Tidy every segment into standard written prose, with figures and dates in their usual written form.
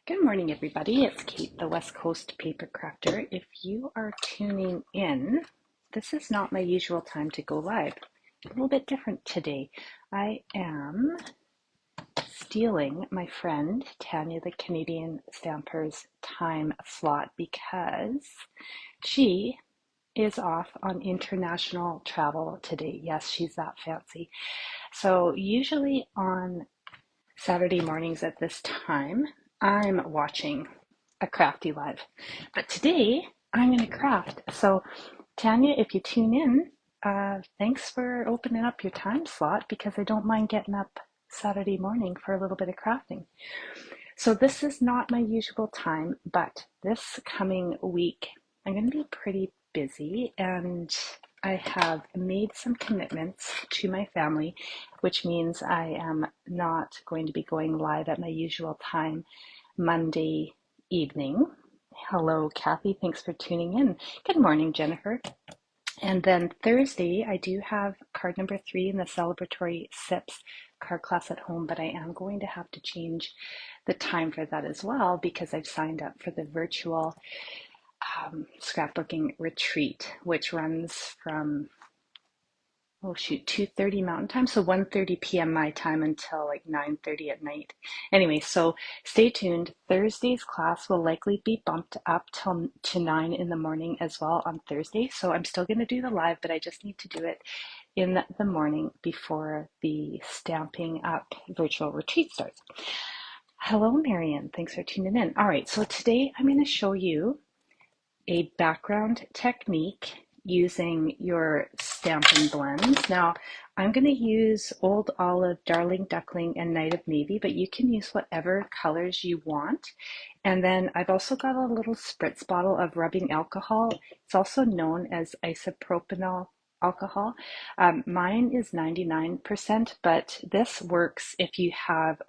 Good morning, everybody. It's Kate, the West Coast Paper Crafter. If you are tuning in, this is not my usual time to go live. A little bit different today. I am stealing my friend Tanya, the Canadian Stamper's time slot because she is off on international travel today. Yes, she's that fancy. So usually on Saturday mornings at this time, I'm watching a crafty live. But today, I'm going to craft. So, Tanya, if you tune in, thanks for opening up your time slot because I don't mind getting up Saturday morning for a little bit of crafting. So this is not my usual time, but this coming week, I'm going to be pretty busy and I have made some commitments to my family, which means I am not going to be going live at my usual time Monday evening. Hello, Kathy. Thanks for tuning in. Good morning, Jennifer. And then Thursday, I do have card number 3 in the celebratory SIPs card class at home, but I am going to have to change the time for that as well because I've signed up for the virtual scrapbooking retreat, which runs from 2:30 Mountain Time, so 1:30 p.m. my time until like 9:30 at night. Anyway, so stay tuned. Thursday's class will likely be bumped up to 9 in the morning as well on Thursday. So I'm still going to do the live, but I just need to do it in the morning before the Stamping Up virtual retreat starts. Hello, Marian. Thanks for tuning in. All right, so today I'm going to show you a background technique using your Stampin Blends. Now, I'm going to use Old Olive, Darling Duckling, and Night of Navy, but you can use whatever colors you want. And then I've also got a little spritz bottle of rubbing alcohol. It's also known as isopropanol alcohol. Mine is 99%, but this works if you have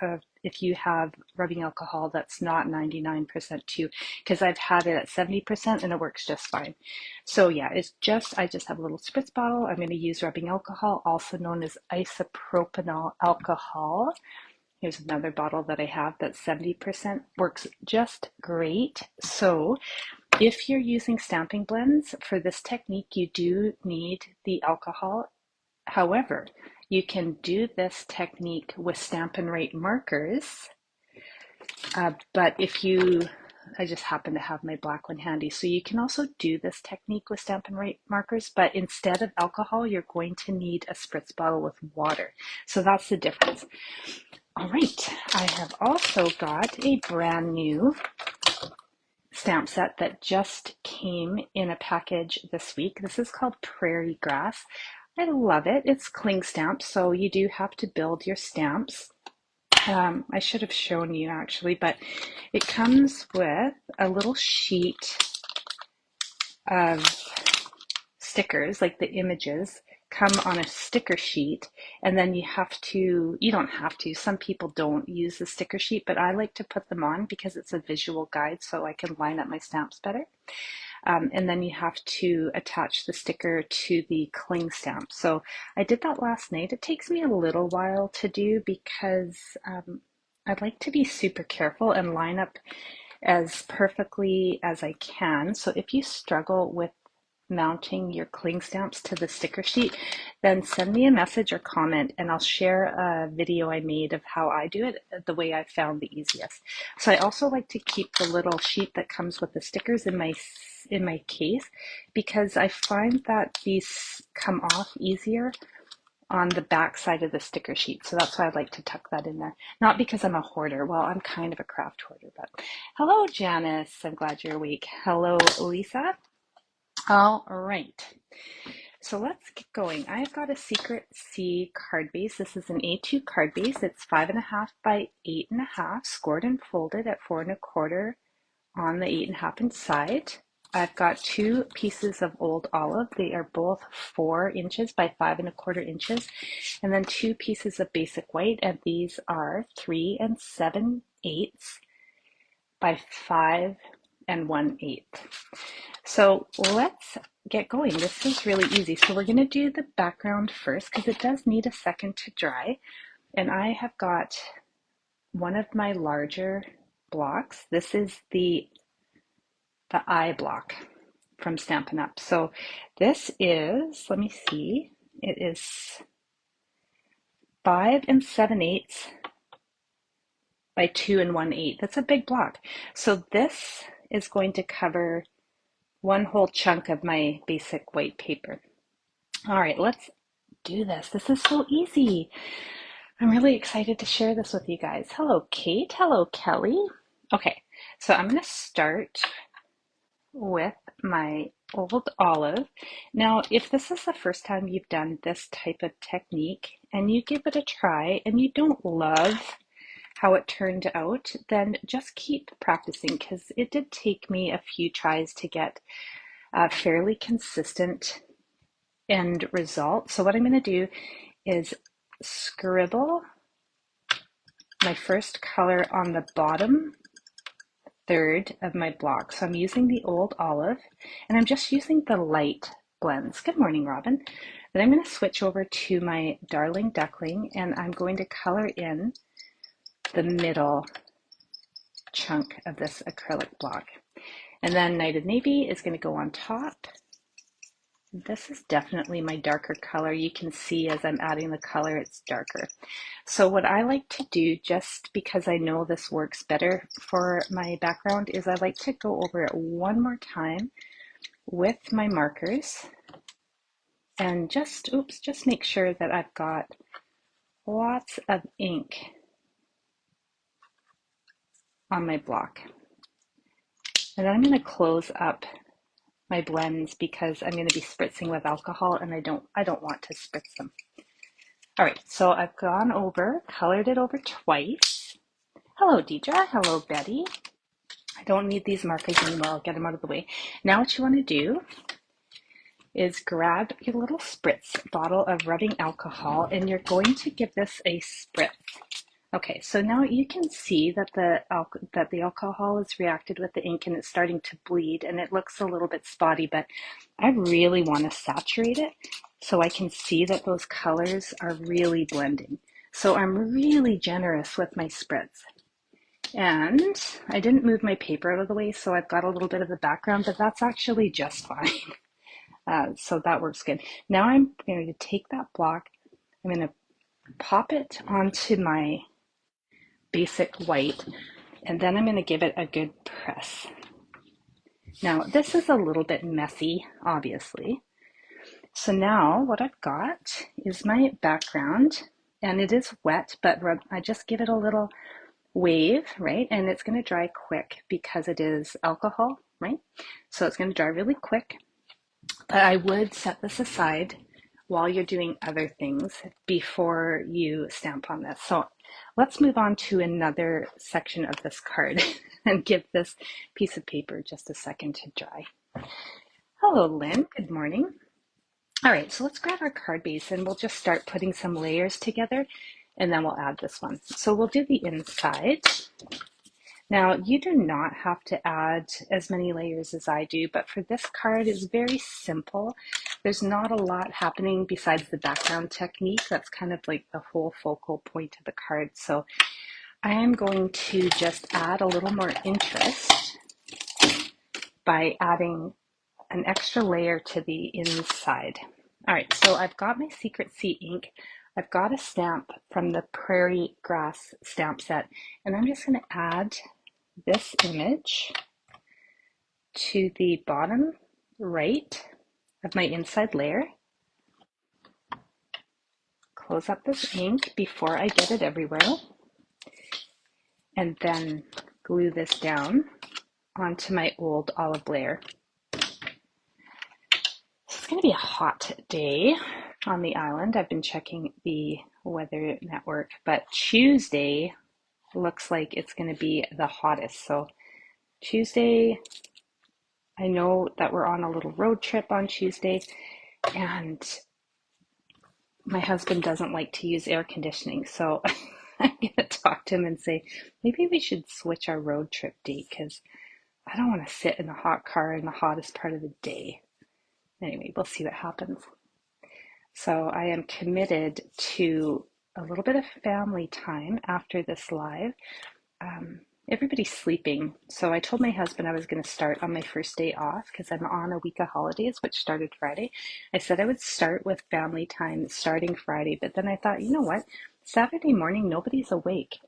rubbing alcohol that's not 99% too, because I've had it at 70% and it works just fine. So yeah, I just have a little spritz bottle. I'm going to use rubbing alcohol, also known as isopropanol alcohol. Here's another bottle that I have that's 70%, works just great. So if you're using Stampin Blends for this technique, you do need the alcohol. However, you can do this technique with Stampin' Rate markers, but I just happen to have my black one handy, so you can also do this technique with Stampin' Rate markers, but instead of alcohol, you're going to need a spritz bottle with water. So that's the difference. All right, I have also got a brand new stamp set that just came in a package this week. This is called Prairie Grass. I love it. It's cling stamp, so you do have to build your stamps. I should have shown you actually, but it comes with a little sheet of stickers, like the images come on a sticker sheet, and then you don't have to, some people don't use the sticker sheet, but I like to put them on because it's a visual guide so I can line up my stamps better. And then you have to attach the sticker to the cling stamp. So I did that last night. It takes me a little while to do because I'd like to be super careful and line up as perfectly as I can. So if you struggle with mounting your cling stamps to the sticker sheet, then send me a message or comment and I'll share a video I made of how I do it the way I found the easiest. So I also like to keep the little sheet that comes with the stickers in my case because I find that these come off easier on the back side of the sticker sheet. So that's why I like to tuck that in there. Not because I'm a hoarder. Well, I'm kind of a craft hoarder, but hello, Janice. I'm glad you're awake. Hello, Lisa. All right, so let's get going. I've got a Secret C card base. This is an A2 card base. It's 5.5 by 8.5, scored and folded at 4.25 on the 8.5 inch side. I've got 2 pieces of Old Olive. They are both 4 inches by 5.25 inches, and then 2 pieces of Basic White, and these are 3 7/8 by 5 1/8. So let's get going. This is really easy. So we're going to do the background first because it does need a second to dry. And I have got one of my larger blocks. This is the eye block from Stampin' Up. So this is, let me see, it is 5 7/8 by 2 1/8. That's a big block. So this is going to cover one whole chunk of my basic white paper. All right, let's do this. This is so easy. I'm really excited to share this with you guys. Hello, Kate. Hello, Kelly. Okay, so I'm going to start with my old olive. Now, if this is the first time you've done this type of technique and you give it a try and you don't love how it turned out, then just keep practicing, because it did take me a few tries to get a fairly consistent end result. So what I'm going to do is scribble my first color on the bottom third of my block. So I'm using the old olive and I'm just using the light blends. Good morning, Robin. Then I'm going to switch over to my Darling Duckling and I'm going to color in the middle chunk of this acrylic block. And then Night of Navy is going to go on top. This is definitely my darker color. You can see as I'm adding the color, it's darker. So what I like to do, just because I know this works better for my background, is I like to go over it one more time with my markers and just make sure that I've got lots of ink on my block. And then I'm going to close up my blends because I'm going to be spritzing with alcohol and I don't want to spritz them. All right, so I've gone over, colored it over twice. Hello, Deidre. Hello, Betty. I don't need these markers anymore. I'll get them out of the way. Now what you want to do is grab your little spritz bottle of rubbing alcohol and you're going to give this a spritz. Okay, so now you can see that the alcohol has reacted with the ink and it's starting to bleed and it looks a little bit spotty, but I really want to saturate it so I can see that those colors are really blending. So I'm really generous with my spritz. And I didn't move my paper out of the way, so I've got a little bit of the background, but that's actually just fine. So that works good. Now I'm going to take that block, I'm going to pop it onto my basic white, and then I'm going to give it a good press. Now, this is a little bit messy, obviously. So now what I've got is my background, and it is wet, but I just give it a little wave, right? And it's going to dry quick because it is alcohol, right? So it's going to dry really quick. But I would set this aside while you're doing other things before you stamp on this. So let's move on to another section of this card and give this piece of paper just a second to dry. Hello, Lynn. Good morning. All right, so let's grab our card base and we'll just start putting some layers together and then we'll add this one. So we'll do the inside. Now, you do not have to add as many layers as I do, but for this card, it's very simple. There's not a lot happening besides the background technique. That's kind of like the whole focal point of the card. So I am going to just add a little more interest by adding an extra layer to the inside. All right, so I've got my Secret Sea ink. I've got a stamp from the Prairie Grass stamp set, and I'm just going to add this image to the bottom right of my inside layer. Close up this ink before I get it everywhere, and then glue this down onto my old olive layer. It's going to be a hot day on the island. I've been checking the weather network, but Tuesday looks like it's going to be the hottest. So Tuesday, I know that we're on a little road trip on Tuesday, and my husband doesn't like to use air conditioning, so I'm going to talk to him and say, maybe we should switch our road trip date because I don't want to sit in a hot car in the hottest part of the day. Anyway, we'll see what happens. So I am committed to a little bit of family time after this live. everybody's sleeping. So I told my husband I was going to start on my first day off because I'm on a week of holidays, which started Friday. I said I would start with family time starting Friday, but then I thought, you know what? Saturday morning, nobody's awake.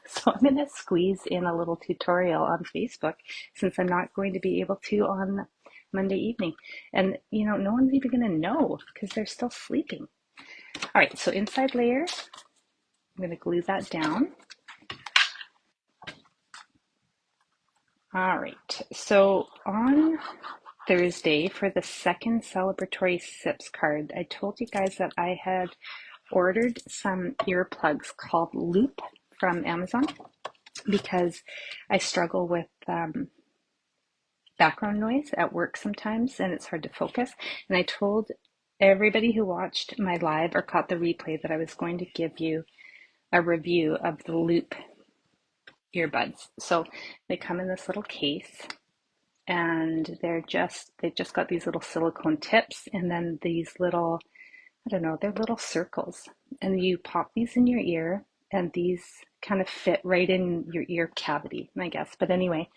So I'm going to squeeze in a little tutorial on Facebook since I'm not going to be able to on Monday evening. And, you know, no one's even going to know because they're still sleeping. All right, so inside layer, I'm going to glue that down. All right, so on Thursday for the second celebratory sips card, I told you guys that I had ordered some earplugs called Loop from Amazon because I struggle with background noise at work sometimes and it's hard to focus. And I told everybody who watched my live or caught the replay that I was going to give you a review of the Loop earbuds. So they come in this little case and they've just got these little silicone tips and then these little, I don't know, they're little circles. And you pop these in your ear and these kind of fit right in your ear cavity, I guess. But anyway,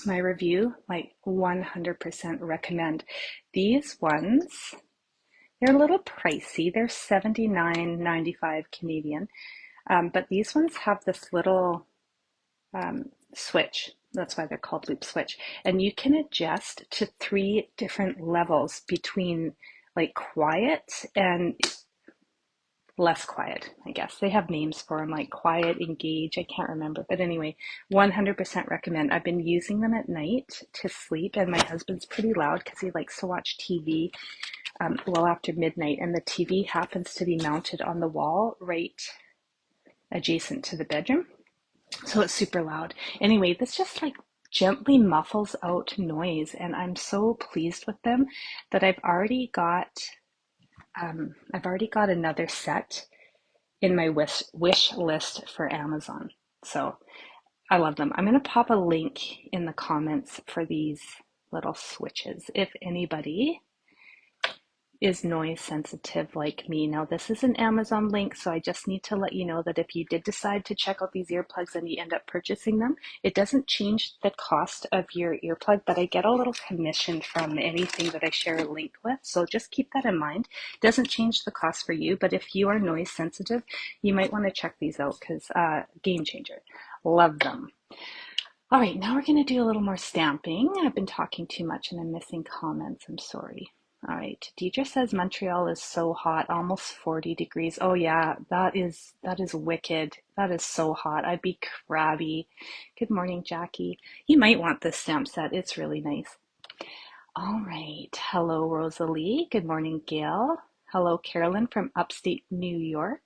my review, like 100% recommend. These ones, they're a little pricey. They're $79.95 Canadian. But these ones have this little switch. That's why they're called Loop Switch. And you can adjust to 3 different levels between like quiet and less quiet, I guess. They have names for them like quiet, engage, I can't remember. But anyway, 100% recommend. I've been using them at night to sleep, and my husband's pretty loud because he likes to watch TV well after midnight, and the TV happens to be mounted on the wall right adjacent to the bedroom. So it's super loud. Anyway, this just like gently muffles out noise, and I'm so pleased with them that I've already got another set in my wish list for Amazon. So I love them. I'm going to pop a link in the comments for these little switches if anybody is noise sensitive like me. Now, this is an Amazon link, so I just need to let you know that if you did decide to check out these earplugs and you end up purchasing them, it doesn't change the cost of your earplug, but I get a little commission from anything that I share a link with. So just keep that in mind. It doesn't change the cost for you, but if you are noise sensitive, you might want to check these out because game changer. Love them. All right, now we're going to do a little more stamping. I've been talking too much and I'm missing comments. I'm sorry. All right, Deidre says Montreal is so hot, almost 40 degrees. Oh yeah, that is wicked. That is so hot. I'd be crabby. Good morning, Jackie. You might want this stamp set. It's really nice. All right. Hello, Rosalie. Good morning, Gail. Hello, Carolyn from upstate New York.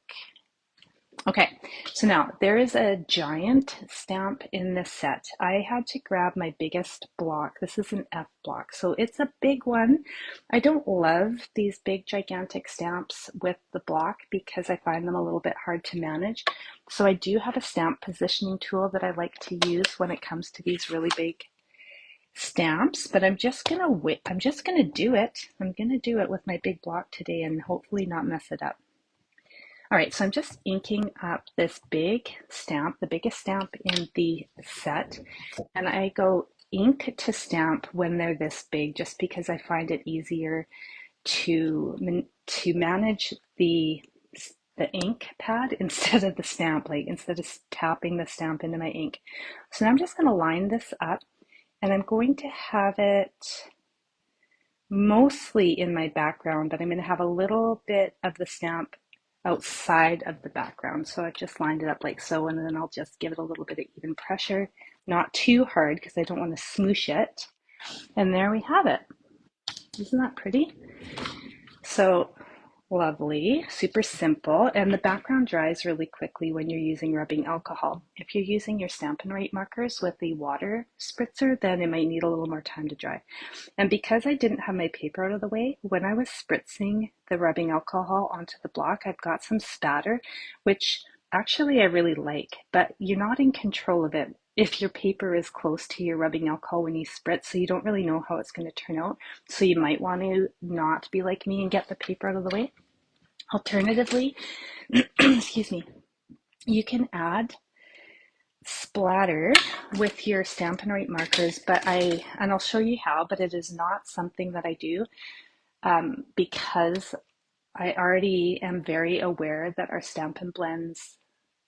Okay, so now there is a giant stamp in this set. I had to grab my biggest block. This is an F block, so it's a big one. I don't love these big gigantic stamps with the block because I find them a little bit hard to manage. So I do have a stamp positioning tool that I like to use when it comes to these really big stamps, but I'm just gonna do it. I'm gonna do it with my big block today and hopefully not mess it up. All right, so I'm just inking up this big stamp, the biggest stamp in the set, and I go ink to stamp when they're this big, just because I find it easier to manage the ink pad instead of the stamp, like instead of tapping the stamp into my ink. So now I'm just going to line this up, and I'm going to have it mostly in my background, but I'm going to have a little bit of the stamp outside of the background. So I've just lined it up like so, and then I'll just give it a little bit of even pressure, not too hard because I don't want to smoosh it. And there we have it. Isn't that pretty? So lovely, super simple, and the background dries really quickly when you're using rubbing alcohol. If you're using your Stampin' Write markers with the water spritzer, then it might need a little more time to dry. And because I didn't have my paper out of the way, when I was spritzing the rubbing alcohol onto the block, I've got some spatter, which actually I really like, but you're not in control of it if your paper is close to your rubbing alcohol when you spritz, so you don't really know how it's going to turn out. So you might want to not be like me and get the paper out of the way. Alternatively, excuse me, you can add splatter with your Stampin' Right markers, and I'll show you how, but it is not something that I do because I already am very aware that our Stampin' Blends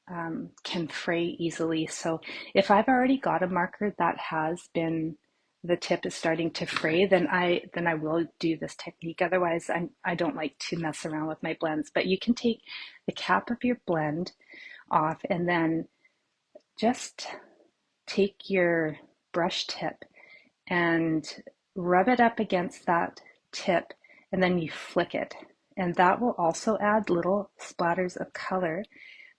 can fray easily. So if I've already got a marker that has been, the tip is starting to fray, then I will do this technique. Otherwise, I don't like to mess around with my blends. But you can take the cap of your blend off and then just take your brush tip and rub it up against that tip, and then you flick it. And that will also add little splatters of color.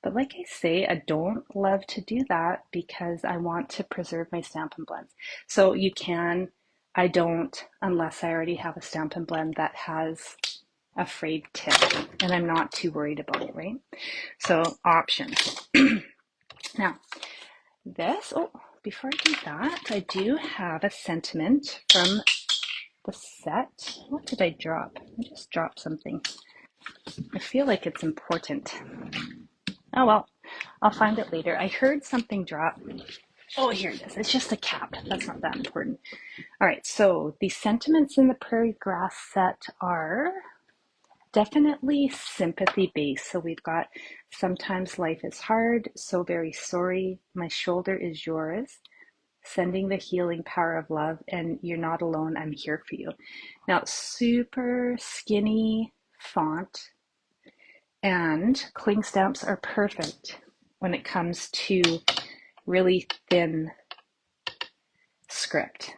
But like I say, I don't love to do that because I want to preserve my Stampin' Blends. So you can, I don't, unless I already have a Stampin' Blend that has a frayed tip, and I'm not too worried about it, right? So options. Now, before I do that, I do have a sentiment from the set. What did I drop? I just dropped something. I feel like it's important. Oh well, I'll find it later. I heard something drop. Oh, here it is. It's just a cap. That's not that important. All right, so the sentiments in the Prairie Grass set are definitely sympathy based. So we've got sometimes life is hard, so very sorry, my shoulder is yours, sending the healing power of love, and you're not alone, I'm here for you. Now, super skinny font, and cling stamps are perfect when it comes to really thin script.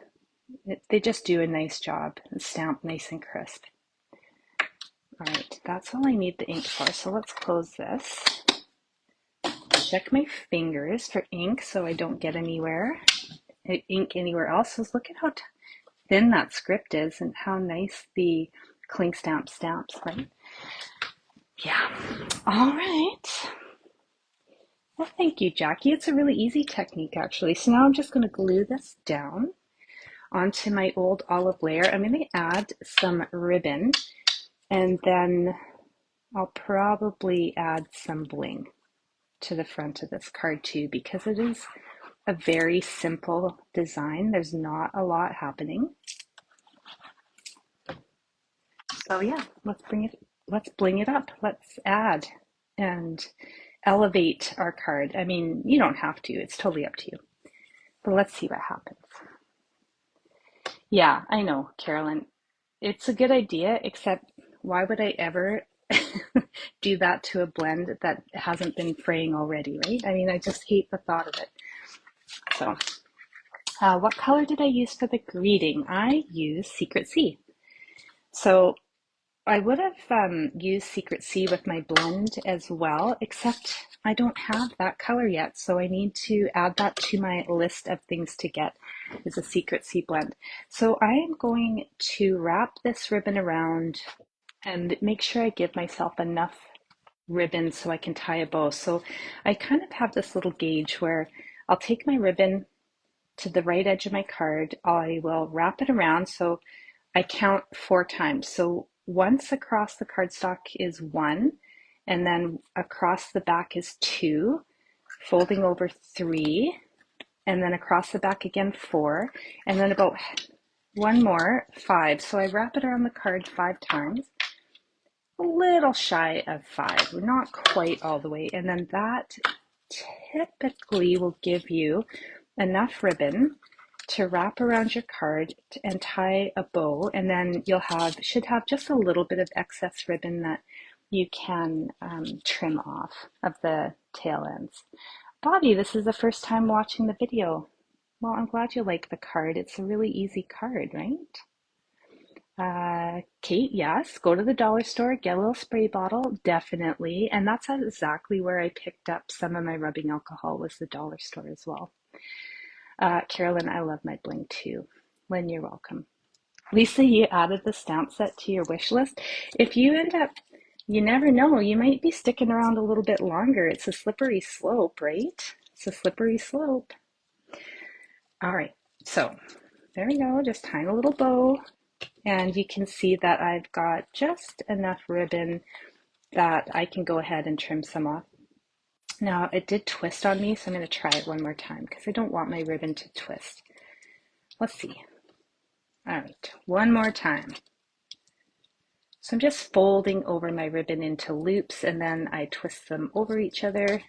They just do a nice job and stamp nice and crisp. All right, that's all I need the ink for. So let's close this. Check my fingers for ink so I don't get ink anywhere else. So look at how thin that script is and how nice the cling stamps, right? Yeah. All right. Well, thank you, Jackie. It's a really easy technique, actually. So now I'm just going to glue this down onto my old olive layer. I'm going to add some ribbon, and then I'll probably add some bling to the front of this card too, because it is a very simple design. There's not a lot happening. So yeah, let's bling it up. Let's add and elevate our card. I mean, you don't have to, it's totally up to you. But let's see what happens. Yeah, I know, Carolyn. It's a good idea, except why would I ever do that to a blend that hasn't been fraying already, right? I mean, I just hate the thought of it. So, what color did I use for the greeting? I used Secret Sea. So I would have used Secret Sea with my blend as well, except I don't have that color yet, so I need to add that to my list of things to get, is a Secret Sea blend. So I am going to wrap this ribbon around and make sure I give myself enough ribbon so I can tie a bow. So I kind of have this little gauge where I'll take my ribbon to the right edge of my card, I will wrap it around, so I count 4 times. So once across the cardstock is 1, and then across the back is 2, folding over 3, and then across the back again 4, and then about 1 more, 5. So I wrap it around the card 5 times, a little shy of 5, not quite all the way, and then that typically will give you enough ribbon to wrap around your card and tie a bow, and then should have just a little bit of excess ribbon that you can trim off of the tail ends. Bobby, this is the first time watching the video. Well, I'm glad you like the card. It's a really easy card, right? Kate, yes, go to the dollar store, get a little spray bottle, definitely. And that's exactly where I picked up some of my rubbing alcohol, was the dollar store as well. Carolyn, I love my bling too. Lynn, you're welcome. Lisa, you added the stamp set to your wish list. If you end up, you never know, you might be sticking around a little bit longer. It's a slippery slope, right? It's a slippery slope. All right, so there we go, just tying a little bow. And you can see that I've got just enough ribbon that I can go ahead and trim some off. Now it did twist on me, so I'm going to try it one more time because I don't want my ribbon to twist. Let's see. All right, one more time. So I'm just folding over my ribbon into loops and then I twist them over each other.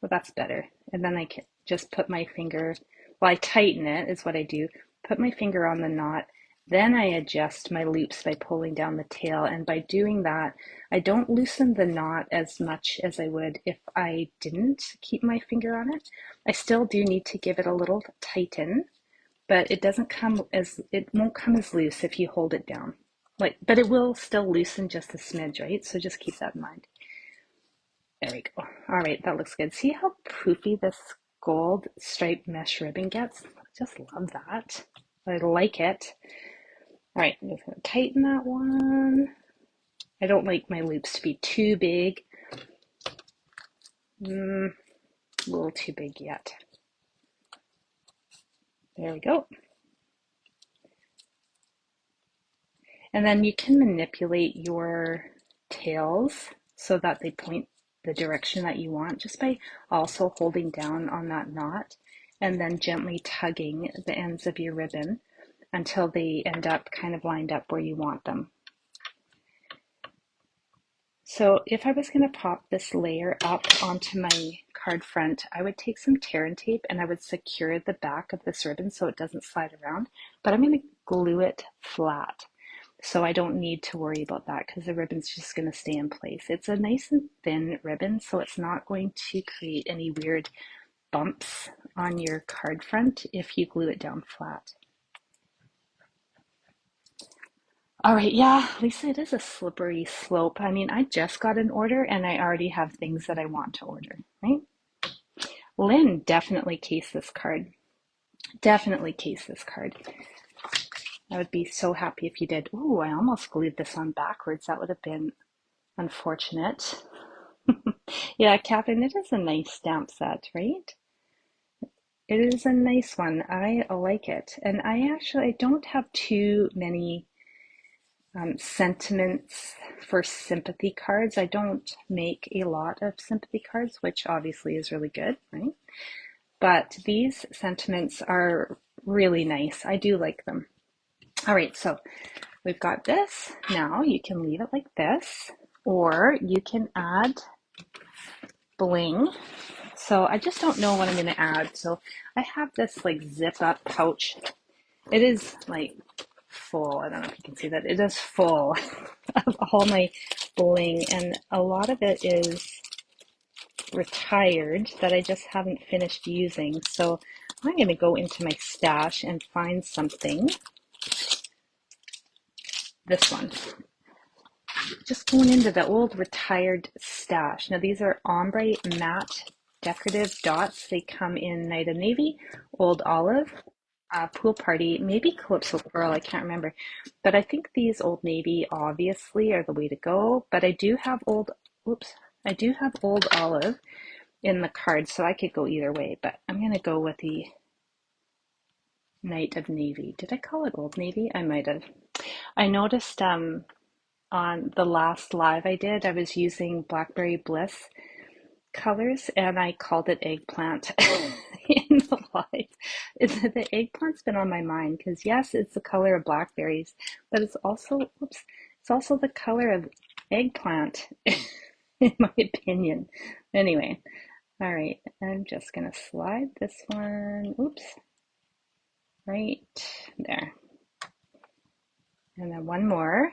Well, that's better. And then I can just put my finger, well, I tighten it is what I do, put my finger on the knot, then I adjust my loops by pulling down the tail. And by doing that, I don't loosen the knot as much as I would if I didn't keep my finger on it. I still do need to give it a little tighten, but it won't come as loose if you hold it down. But it will still loosen just a smidge, right? So just keep that in mind. There we go. All right, that looks good. See how poofy this gold striped mesh ribbon gets? I just love that. I like it. All right, I'm just gonna tighten that one. I don't like my loops to be too big. A little too big yet. There we go. And then you can manipulate your tails so that they point the direction that you want just by also holding down on that knot and then gently tugging the ends of your ribbon until they end up kind of lined up where you want them. So if I was going to pop this layer up onto my card front, I would take some tear and tape and I would secure the back of this ribbon so it doesn't slide around, but I'm going to glue it flat. So I don't need to worry about that because the ribbon's just going to stay in place. It's a nice and thin ribbon, so it's not going to create any weird bumps on your card front if you glue it down flat. All right, yeah, Lisa, it is a slippery slope. I mean, I just got an order and I already have things that I want to order, right? Lynn, definitely case this card. Definitely case this card. I would be so happy if you did. Oh, I almost glued this on backwards. That would have been unfortunate. Yeah, Catherine, it is a nice stamp set, right? It is a nice one. I like it. And I don't have too many sentiments for sympathy cards. I don't make a lot of sympathy cards, which obviously is really good, right? But these sentiments are really nice. I do like them. All right, so we've got this. Now you can leave it like this, or you can add bling. So I just don't know what I'm going to add. So I have this like zip up pouch. It is like full. I don't know if you can see that. It is full of all my bling, and a lot of it is retired that I just haven't finished using. So I'm going to go into my stash and find something. This one. Just going into the old retired stash. Now these are ombre matte decorative dots. They come in Night of Navy, Old Olive, Pool Party, maybe Calypso Coral, I can't remember. But I think these Old Navy obviously are the way to go. But I do have Old Olive in the card, so I could go either way. But I'm going to go with the Night of Navy. Did I call it Old Navy? I might have. I noticed on the last live I did, I was using Blackberry Bliss colors and I called it eggplant in the live. The eggplant's been on my mind because yes, it's the color of blackberries, but it's also, it's also the color of eggplant in my opinion. Anyway, all right, I'm just gonna slide this one, right there. And then one more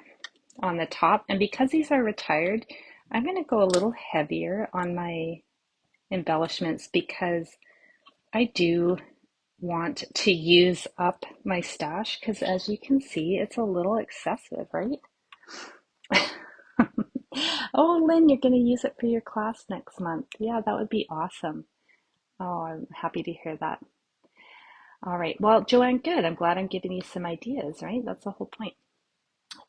on the top. And because these are retired, I'm going to go a little heavier on my embellishments because I do want to use up my stash because as you can see, it's a little excessive, right? Oh, Lynn, you're going to use it for your class next month. Yeah, that would be awesome. Oh, I'm happy to hear that. All right. Well, Joanne, good. I'm glad I'm giving you some ideas, right? That's the whole point.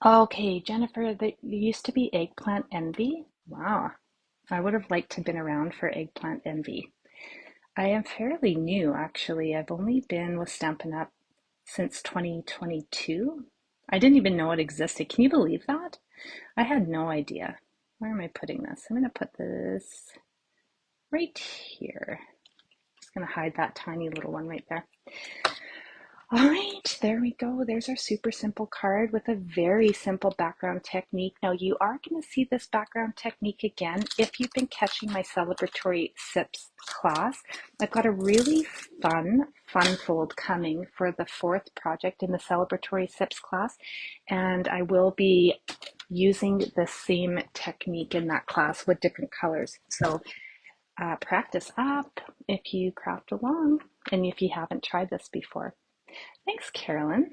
Okay, Jennifer, there used to be eggplant envy. Wow. I would have liked to have been around for eggplant envy. I am fairly new, actually. I've only been with Stampin' Up since 2022. I didn't even know it existed. Can you believe that? I had no idea. Where am I putting this? I'm going to put this right here. Just gonna hide that tiny little one right there. All right, there we go. There's our super simple card with a very simple background technique. Now you are going to see this background technique again if you've been catching my celebratory sips class. I've got a really fun fold coming for the 4th project in the celebratory sips class, and I will be using the same technique in that class with different colors. So practice up if you craft along and if you haven't tried this before. Thanks, Carolyn.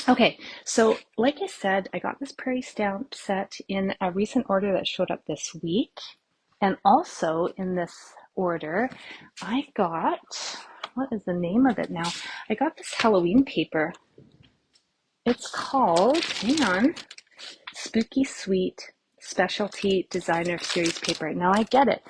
Okay, so like I said, I got this Prairie stamp set in a recent order that showed up this week. And also in this order, I got, what is the name of it now? I got this Halloween paper. It's called, hang on, Spooky Sweet Specialty Designer Series paper. Now I get it.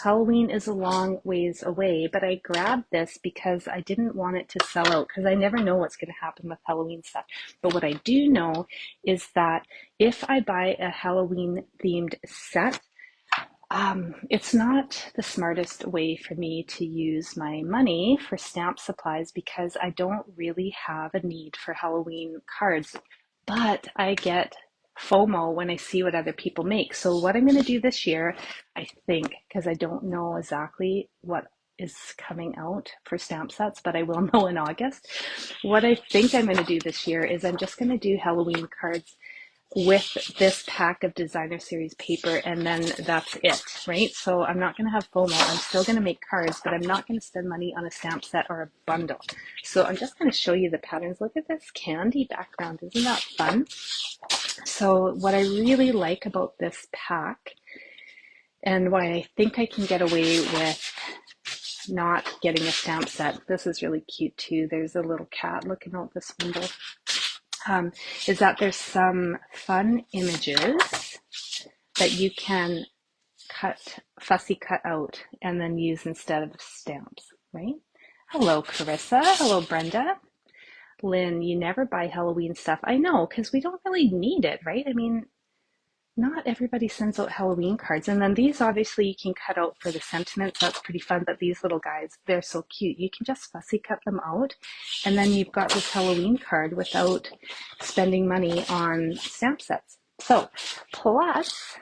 Halloween is a long ways away, but I grabbed this because I didn't want it to sell out because I never know what's going to happen with Halloween stuff. But what I do know is that if I buy a Halloween themed set, it's not the smartest way for me to use my money for stamp supplies because I don't really have a need for Halloween cards, but I get FOMO when I see what other people make. So what I'm going to do this year, I think, because I don't know exactly what is coming out for stamp sets, but I will know in August. What I think I'm going to do this year is I'm just going to do Halloween cards with this pack of designer series paper, and then that's it, right? So I'm not going to have FOMO. I'm still going to make cards, but I'm not going to spend money on a stamp set or a bundle. So I'm just going to show you the patterns. Look at this candy background. Isn't that fun? So what I really like about this pack, and why I think I can get away with not getting a stamp set, this is really cute too. There's a little cat looking out this window. Is that there's some fun images that you can fussy cut out and then use instead of stamps, right? Hello, Carissa. Hello, Brenda. Lynn, you never buy Halloween stuff. I know, because we don't really need it, right? I mean, not everybody sends out Halloween cards. And then these obviously you can cut out for the sentiments. That's pretty fun. But these little guys, they're so cute. You can just fussy cut them out. And then you've got this Halloween card without spending money on stamp sets. So plus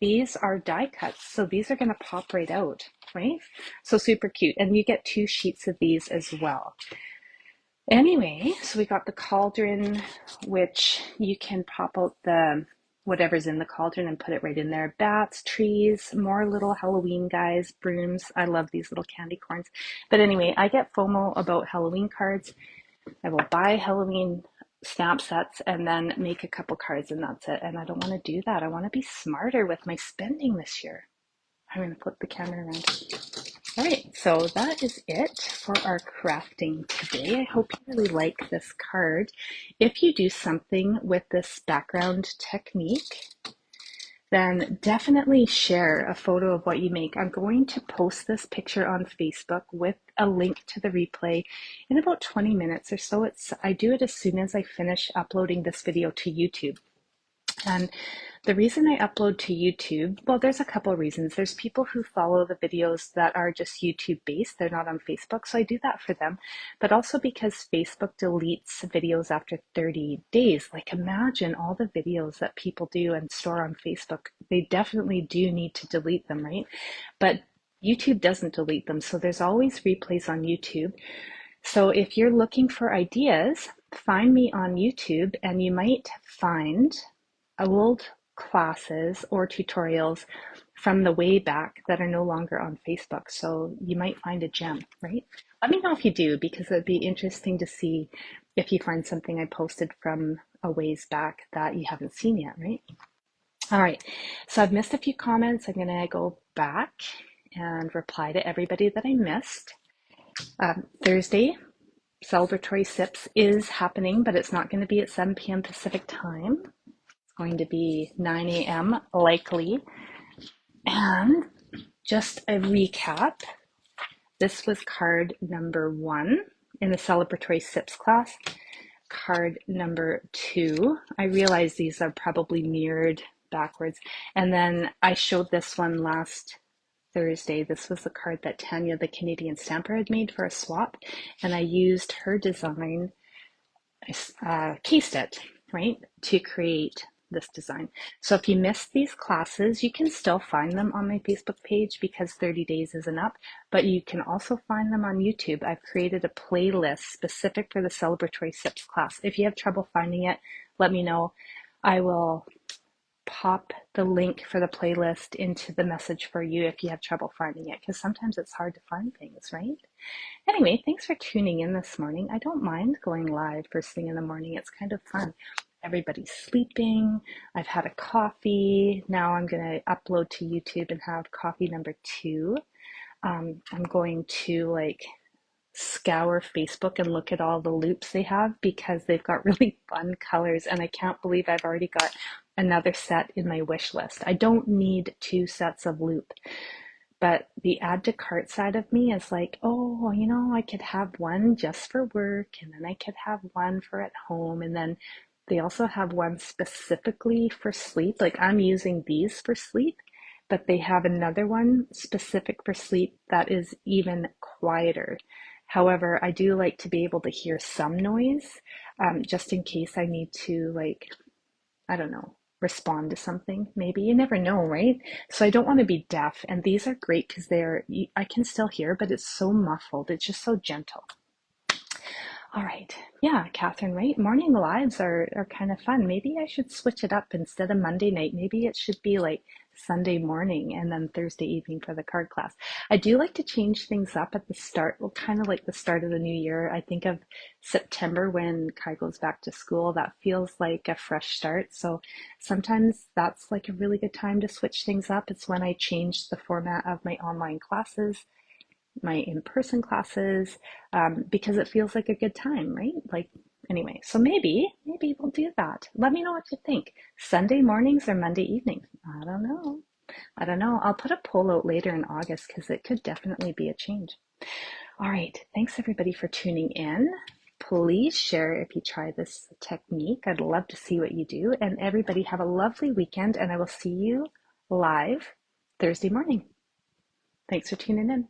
these are die cuts. So these are going to pop right out, right? So super cute. And you get 2 sheets of these as well. Anyway, so we got the cauldron, which you can pop out the whatever's in the cauldron and put it right in there. Bats, trees, more little Halloween guys, brooms. I love these little candy corns. But anyway, I get FOMO about Halloween cards. I will buy Halloween stamp sets and then make a couple cards and that's it. And I don't want to do that. I want to be smarter with my spending this year. I'm going to flip the camera around. All right, so that is it for our crafting today. I hope you really like this card. If you do something with this background technique, then definitely share a photo of what you make. I'm going to post this picture on Facebook with a link to the replay in about 20 minutes or so. I do it as soon as I finish uploading this video to YouTube. And the reason I upload to YouTube, well, there's a couple of reasons. There's people who follow the videos that are just YouTube based. They're not on Facebook. So I do that for them. But also because Facebook deletes videos after 30 days. Like imagine all the videos that people do and store on Facebook. They definitely do need to delete them, right? But YouTube doesn't delete them. So there's always replays on YouTube. So if you're looking for ideas, find me on YouTube and you might find old classes or tutorials from the way back that are no longer on Facebook. So you might find a gem, right? Let me know if you do, because it'd be interesting to see if you find something I posted from a ways back that you haven't seen yet, right? All right, so I've missed a few comments. I'm gonna go back and reply to everybody that I missed. Thursday, celebratory sips is happening, but it's not going to be at 7 p.m. Pacific time. It's going to be 9 a.m. likely. And just a recap, this was card number 1 in the celebratory sips class. Card number 2, I realize these are probably mirrored backwards. And then I showed this one last Thursday. This was the card that Tanya, the Canadian stamper, had made for a swap, and I used her design, cased it, right, to create this design. So if you missed these classes, you can still find them on my Facebook page because 30 days isn't up, but you can also find them on YouTube. I've created a playlist specific for the celebratory sips class. If you have trouble finding it, let me know. I will pop the link for the playlist into the message for you if you have trouble finding it, because sometimes it's hard to find things, right? Anyway, thanks for tuning in this morning. I don't mind going live first thing in the morning. It's kind of fun. Everybody's sleeping. I've had a coffee. Now I'm going to upload to YouTube and have coffee number 2. I'm going to scour Facebook and look at all the loops they have because they've got really fun colors, and I can't believe I've already got another set in my wish list. I don't need 2 sets of loop, but the add to cart side of me is like, oh, I could have one just for work, and then I could have one for at home, and then they also have one specifically for sleep. Like, I'm using these for sleep, but they have another one specific for sleep that is even quieter. However, I do like to be able to hear some noise, just in case I need to, I don't know, respond to something. Maybe you never know, right? So I don't want to be deaf. And these are great because I can still hear, but it's so muffled. It's just so gentle. All right. Yeah, Catherine, right? Morning lives are kind of fun. Maybe I should switch it up instead of Monday night. Maybe it should be like Sunday morning and then Thursday evening for the card class. I do like to change things up at the start, well, kind of like the start of the new year. I think of September when Kai goes back to school. That feels like a fresh start. So sometimes that's like a really good time to switch things up. It's when I change the format of my online classes, my in-person classes, because it feels like a good time, right? Anyway, so maybe we'll do that. Let me know what you think. Sunday mornings or Monday evenings? I don't know. I'll put a poll out later in August because it could definitely be a change. All right. Thanks everybody for tuning in. Please share if you try this technique. I'd love to see what you do. And everybody have a lovely weekend, and I will see you live Thursday morning. Thanks for tuning in.